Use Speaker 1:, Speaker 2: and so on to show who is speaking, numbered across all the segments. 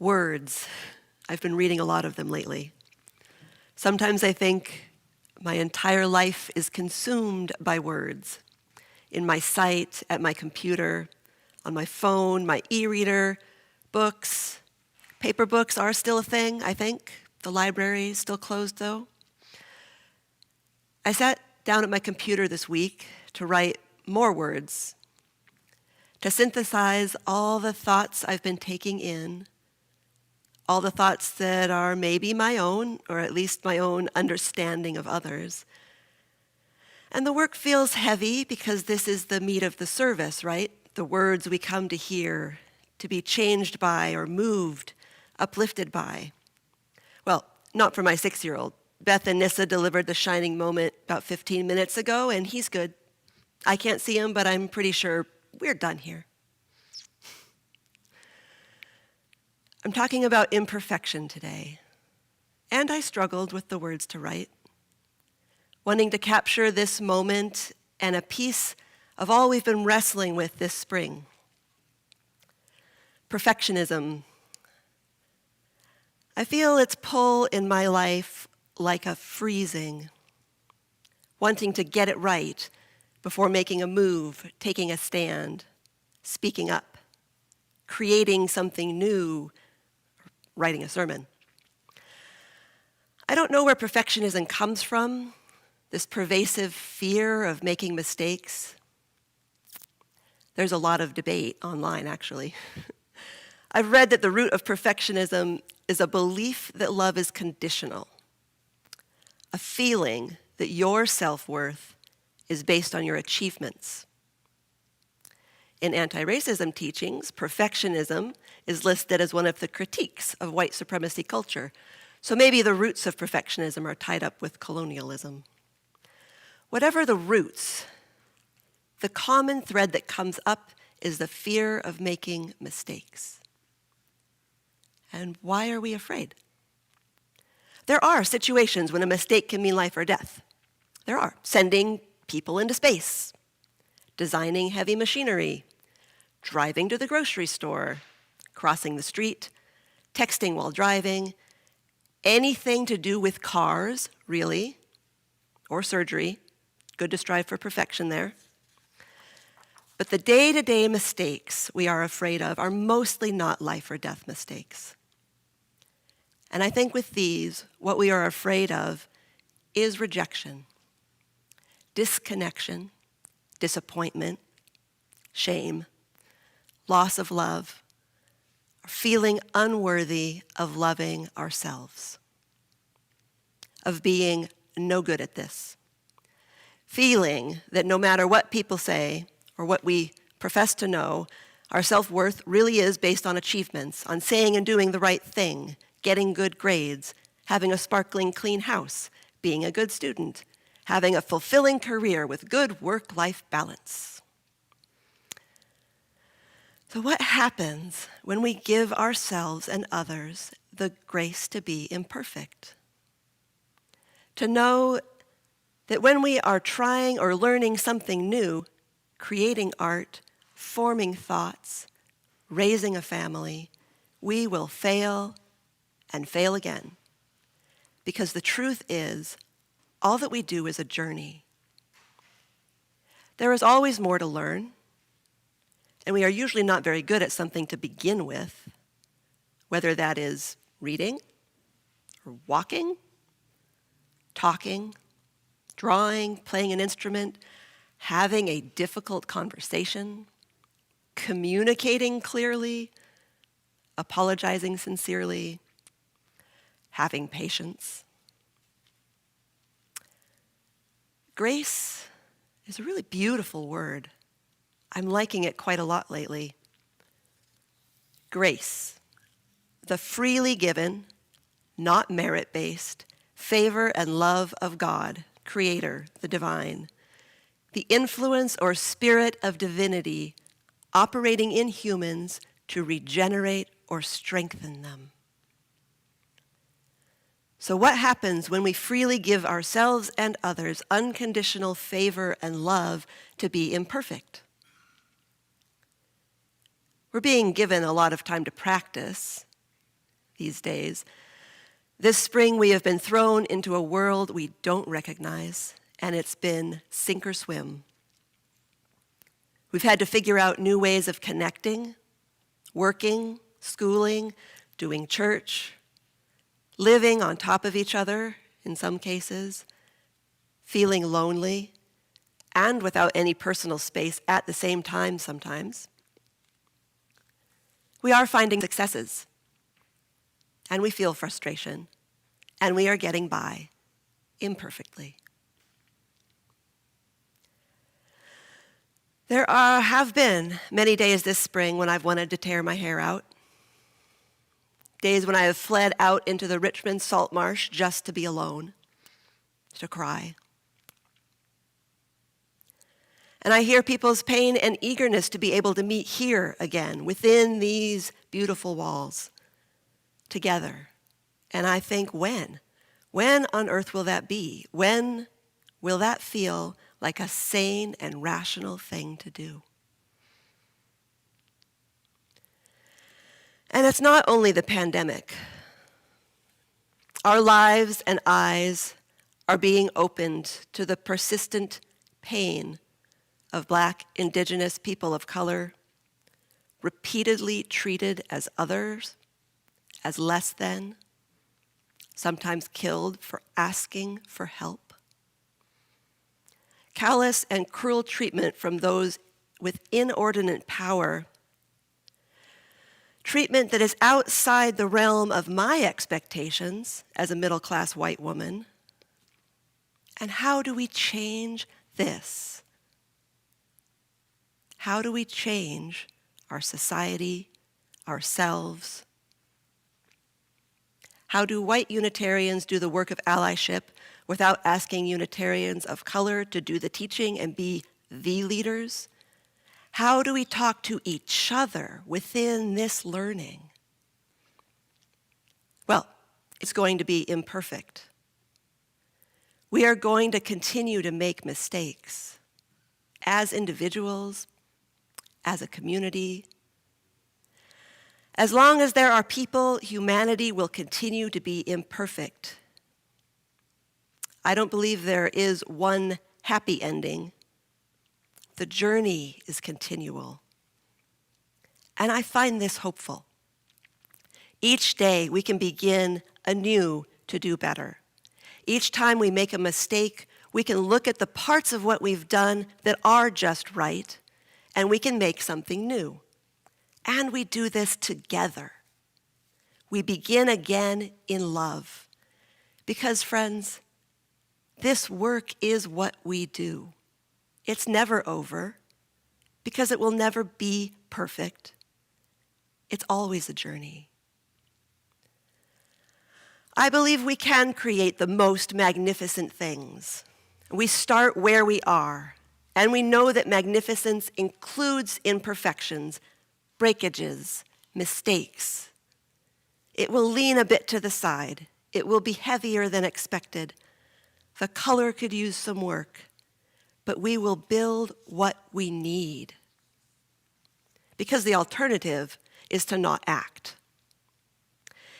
Speaker 1: Words. I've been reading a lot of them lately. Sometimes I think my entire life is consumed by words. In my sight, at my computer, on my phone, my e-reader, books. Paper books are still a thing, I think. The library is still closed, though. I sat down at my computer this week to write more words, to synthesize all the thoughts I've been taking in, all the thoughts that are maybe my own, or at least my own understanding of others. And the work feels heavy because this is the meat of the service, right? The words we come to hear, to be changed by or moved, uplifted by. Well, not for my 6-year-old. Beth and Nissa delivered the shining moment about 15 minutes ago, and he's good. I can't see him, but I'm pretty sure we're done here. I'm talking about imperfection today, and I struggled with the words to write, wanting to capture this moment and a piece of all we've been wrestling with this spring. Perfectionism. I feel its pull in my life like a freezing, wanting to get it right before making a move, taking a stand, speaking up, creating something new, writing a sermon. I don't know where perfectionism comes from, this pervasive fear of making mistakes. There's a lot of debate online, actually. I've read that the root of perfectionism is a belief that love is conditional, a feeling that your self-worth is based on your achievements. In anti-racism teachings, perfectionism is listed as one of the critiques of white supremacy culture. So maybe the roots of perfectionism are tied up with colonialism. Whatever the roots, the common thread that comes up is the fear of making mistakes. And why are we afraid? There are situations when a mistake can mean life or death. There are. Sending people into space, designing heavy machinery, driving to the grocery store, crossing the street, texting while driving, anything to do with cars, really, or surgery. Good to strive for perfection there. But the day-to-day mistakes we are afraid of are mostly not life or death mistakes. And I think with these, what we are afraid of is rejection, disconnection, disappointment, shame, loss of love, or feeling unworthy of loving ourselves, of being no good at this, feeling that no matter what people say or what we profess to know, our self-worth really is based on achievements, on saying and doing the right thing, getting good grades, having a sparkling clean house, being a good student, having a fulfilling career with good work-life balance. So what happens when we give ourselves and others the grace to be imperfect? To know that when we are trying or learning something new, creating art, forming thoughts, raising a family, we will fail and fail again. Because the truth is, all that we do is a journey. There is always more to learn, and we are usually not very good at something to begin with, whether that is reading, or walking, talking, drawing, playing an instrument, having a difficult conversation, communicating clearly, apologizing sincerely, having patience. Grace is a really beautiful word. I'm liking it quite a lot lately. Grace, the freely given, not merit-based, favor and love of God, Creator, the divine, the influence or spirit of divinity operating in humans to regenerate or strengthen them. So what happens when we freely give ourselves and others unconditional favor and love to be imperfect? We're being given a lot of time to practice, these days. This spring, we have been thrown into a world we don't recognize, and it's been sink or swim. We've had to figure out new ways of connecting, working, schooling, doing church, living on top of each other in some cases, feeling lonely, and without any personal space at the same time sometimes. We are finding successes, and we feel frustration, and we are getting by imperfectly. There have been many days this spring when I've wanted to tear my hair out. Days when I have fled out into the Richmond salt marsh just to be alone, to cry. And I hear people's pain and eagerness to be able to meet here again, within these beautiful walls, together. And I think, when? When on earth will that be? When will that feel like a sane and rational thing to do? And it's not only the pandemic. Our lives and eyes are being opened to the persistent pain of Black, Indigenous people of color, repeatedly treated as others, as less than, sometimes killed for asking for help. Callous and cruel treatment from those with inordinate power, treatment that is outside the realm of my expectations as a middle-class white woman. And how do we change this? How do we change our society, ourselves? How do white Unitarians do the work of allyship without asking Unitarians of color to do the teaching and be the leaders? How do we talk to each other within this learning? Well, it's going to be imperfect. We are going to continue to make mistakes as individuals, as a community. As long as there are people, humanity will continue to be imperfect. I don't believe there is one happy ending. The journey is continual. And I find this hopeful. Each day we can begin anew to do better. Each time we make a mistake, we can look at the parts of what we've done that are just right, and we can make something new. And we do this together. We begin again in love. Because, friends, this work is what we do. It's never over, because it will never be perfect. It's always a journey. I believe we can create the most magnificent things. We start where we are, and we know that magnificence includes imperfections, breakages, mistakes. It will lean a bit to the side. It will be heavier than expected. The color could use some work, but we will build what we need. Because the alternative is to not act.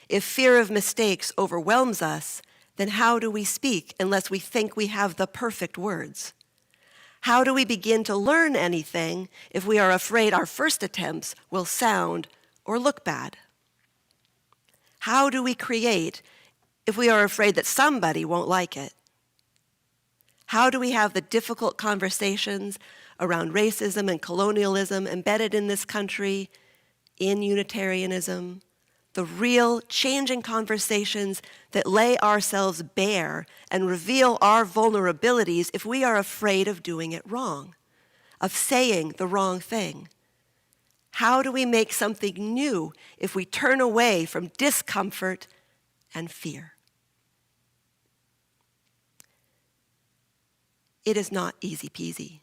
Speaker 1: If fear of mistakes overwhelms us, then how do we speak unless we think we have the perfect words? How do we begin to learn anything if we are afraid our first attempts will sound or look bad? How do we create if we are afraid that somebody won't like it? How do we have the difficult conversations around racism and colonialism embedded in this country, in Unitarianism, the real changing conversations that lay ourselves bare and reveal our vulnerabilities if we are afraid of doing it wrong, of saying the wrong thing? How do we make something new if we turn away from discomfort and fear? It is not easy peasy.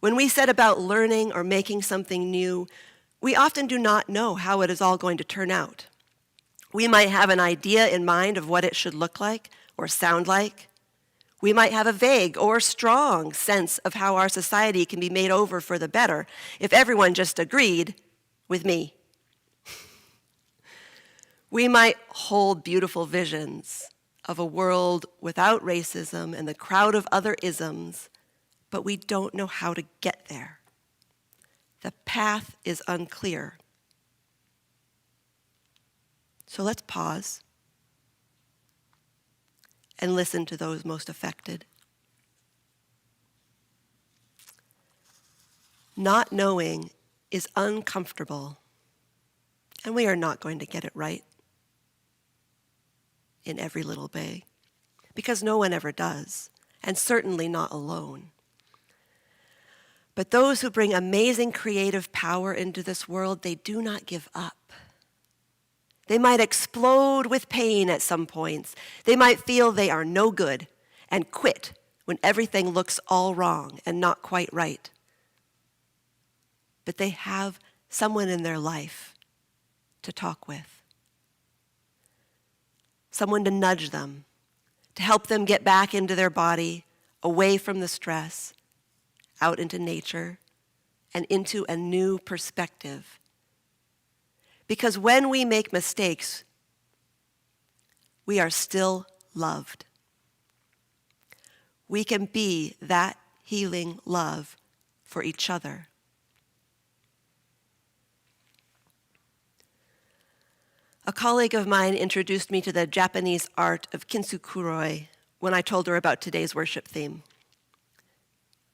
Speaker 1: When we set about learning or making something new, we often do not know how it is all going to turn out. We might have an idea in mind of what it should look like or sound like. We might have a vague or strong sense of how our society can be made over for the better if everyone just agreed with me. We might hold beautiful visions of a world without racism and the crowd of other isms, but we don't know how to get there. The path is unclear. So let's pause and listen to those most affected. Not knowing is uncomfortable, and we are not going to get it right in every little way, because no one ever does, and certainly not alone. But those who bring amazing creative power into this world, they do not give up. They might explode with pain at some points. They might feel they are no good and quit when everything looks all wrong and not quite right. But they have someone in their life to talk with, someone to nudge them, to help them get back into their body, away from the stress, out into nature, and into a new perspective. Because when we make mistakes, we are still loved. We can be that healing love for each other. A colleague of mine introduced me to the Japanese art of kintsukuroi when I told her about today's worship theme.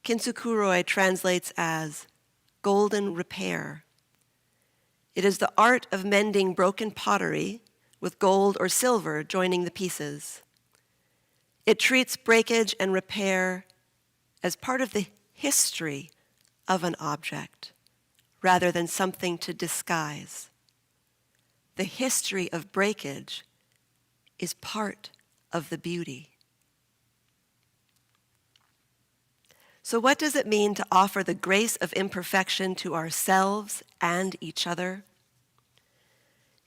Speaker 1: Kintsukuroi translates as golden repair. It is the art of mending broken pottery with gold or silver joining the pieces. It treats breakage and repair as part of the history of an object rather than something to disguise. The history of breakage is part of the beauty. So what does it mean to offer the grace of imperfection to ourselves and each other?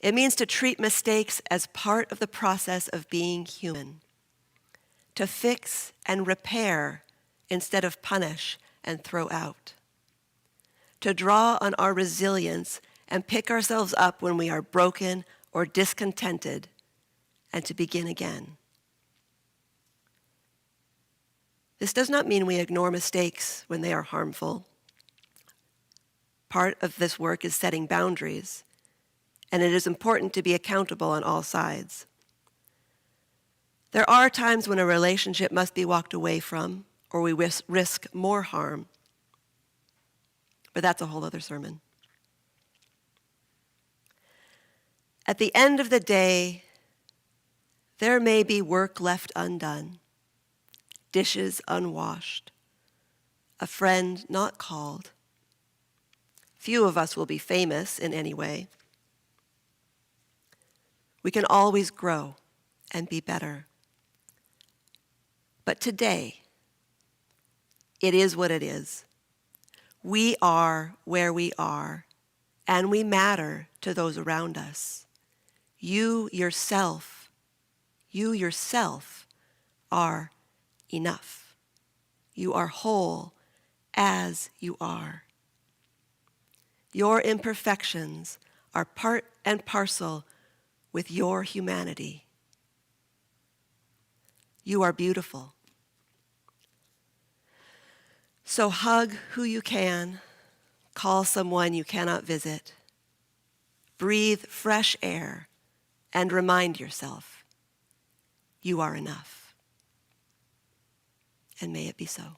Speaker 1: It means to treat mistakes as part of the process of being human, to fix and repair instead of punish and throw out, to draw on our resilience and pick ourselves up when we are broken or discontented, and to begin again. This does not mean we ignore mistakes when they are harmful. Part of this work is setting boundaries, and it is important to be accountable on all sides. There are times when a relationship must be walked away from, or we risk more harm. But that's a whole other sermon. At the end of the day, there may be work left undone, dishes unwashed, a friend not called. Few of us will be famous in any way. We can always grow and be better. But today, it is what it is. We are where we are, and we matter to those around us. You yourself are enough. You are whole as you are. Your imperfections are part and parcel with your humanity. You are beautiful. So hug who you can, call someone you cannot visit, breathe fresh air, and remind yourself, you are enough. And may it be so.